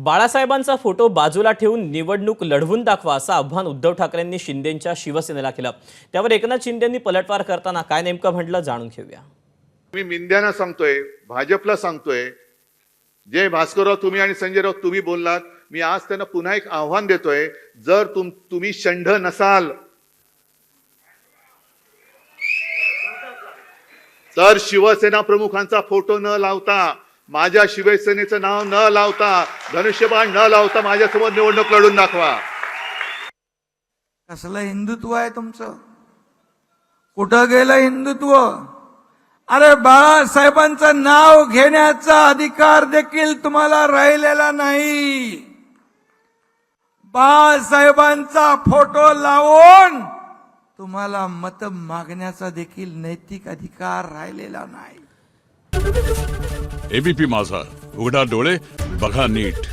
बाळासाहेबांचा photo बाजूला ठेवून निवडणूक लढवून दाखवा असं आव्हान उद्धव ठाकरेंनी शिंदेंच्या शिवसेनेला केलं। त्यावर एकनाथ शिंदेंनी पलटवार करताना काय नेमकं म्हटलं जाणून घेऊया। मी मिंद्यांना सांगतोय, भाजपला सांगतोय, जय भास्करराव तुम्ही आणि संजय राऊत तुम्ही बोललात, मी आज त्यांना पुन्हा एक आव्हान देतोय, जर तुम्ही षंढ नसाल तर शिवसेना प्रमुखांचा फोटो न लावता, माझ्या शिवसेनेचं नाव न लावता, धनुष्यबाण न लावता माझ्यासमोर निवडणूक लढून दाखवा। कसलं हिंदुत्व आहे तुमचं? कुठं गेलं हिंदुत्व? अरे बाळासाहेबांचं नाव घेण्याचा अधिकार देखील तुम्हाला राहिलेला नाही। बाळासाहेबांचा फोटो लावून तुम्हाला मत मागण्याचा देखील नैतिक अधिकार राहिलेला नाही। एबीपी माझा, उघडा डोळे बघा नीट।